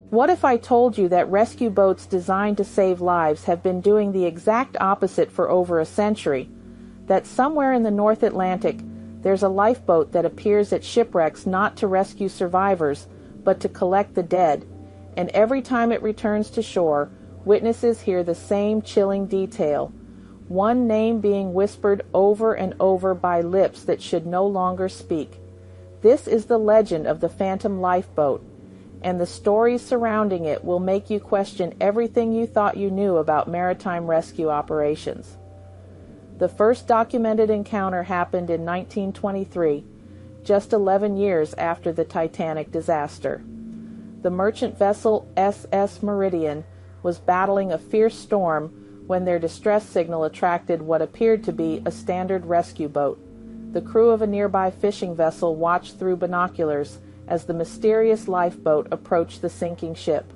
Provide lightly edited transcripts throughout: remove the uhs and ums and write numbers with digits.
What if I told you that rescue boats designed to save lives have been doing the exact opposite for over a century? That somewhere in the North Atlantic, there's a lifeboat that appears at shipwrecks not to rescue survivors, but to collect the dead, and every time it returns to shore, witnesses hear the same chilling detail, one name being whispered over and over by lips that should no longer speak. This is the legend of the Phantom Lifeboat, and the stories surrounding it will make you question everything you thought you knew about maritime rescue operations. The first documented encounter happened in 1923, just 11 years after the Titanic disaster. The merchant vessel SS Meridian was battling a fierce storm when their distress signal attracted what appeared to be a standard rescue boat. The crew of a nearby fishing vessel watched through binoculars as the mysterious lifeboat approached the sinking ship.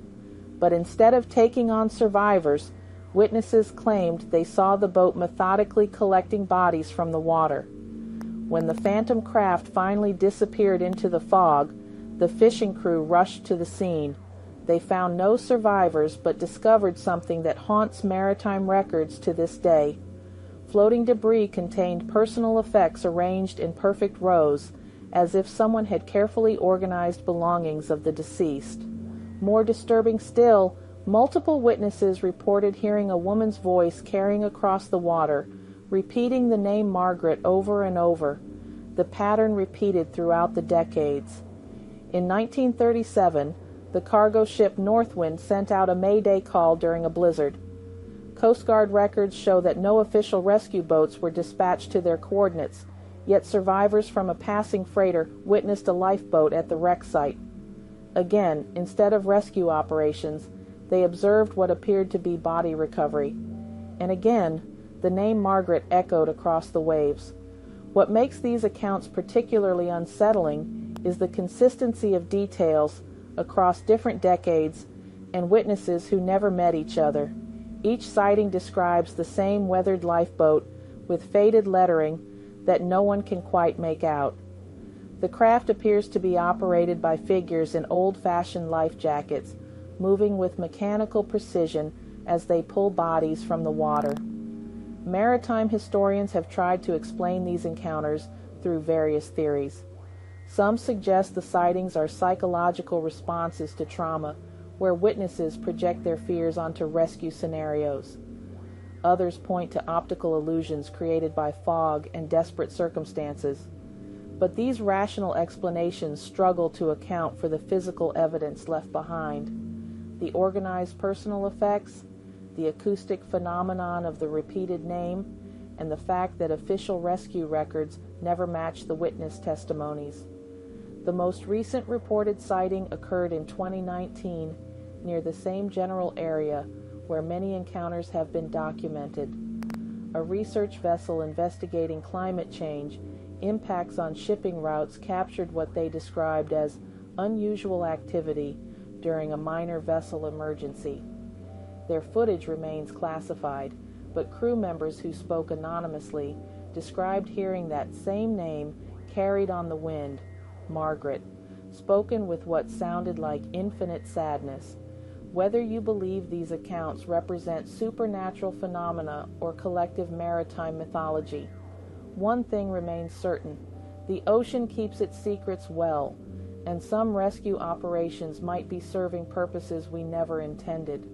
But instead of taking on survivors, witnesses claimed they saw the boat methodically collecting bodies from the water. When the phantom craft finally disappeared into the fog, the fishing crew rushed to the scene. They found no survivors but discovered something that haunts maritime records to this day. Floating debris contained personal effects arranged in perfect rows, as if someone had carefully organized belongings of the deceased. More disturbing still, multiple witnesses reported hearing a woman's voice carrying across the water, repeating the name Margaret over and over. The pattern repeated throughout the decades. In 1937, the cargo ship Northwind sent out a Mayday call during a blizzard. Coast Guard records show that no official rescue boats were dispatched to their coordinates, yet survivors from a passing freighter witnessed a lifeboat at the wreck site. Again, instead of rescue operations, they observed what appeared to be body recovery. And again, the name Margaret echoed across the waves. What makes these accounts particularly unsettling is the consistency of details across different decades and witnesses who never met each other. Each sighting describes the same weathered lifeboat with faded lettering that no one can quite make out. The craft appears to be operated by figures in old-fashioned life jackets, moving with mechanical precision as they pull bodies from the water. Maritime historians have tried to explain these encounters through various theories. Some suggest the sightings are psychological responses to trauma, where witnesses project their fears onto rescue scenarios. Others point to optical illusions created by fog and desperate circumstances. But these rational explanations struggle to account for the physical evidence left behind. The organized personal effects, the acoustic phenomenon of the repeated name, and the fact that official rescue records never match the witness testimonies. The most recent reported sighting occurred in 2019 near the same general area where many encounters have been documented. A research vessel investigating climate change impacts on shipping routes captured what they described as unusual activity during a minor vessel emergency. Their footage remains classified, but crew members who spoke anonymously described hearing that same name carried on the wind, Margaret, spoken with what sounded like infinite sadness. Whether you believe these accounts represent supernatural phenomena or collective maritime mythology, one thing remains certain: the ocean keeps its secrets well, and some rescue operations might be serving purposes we never intended.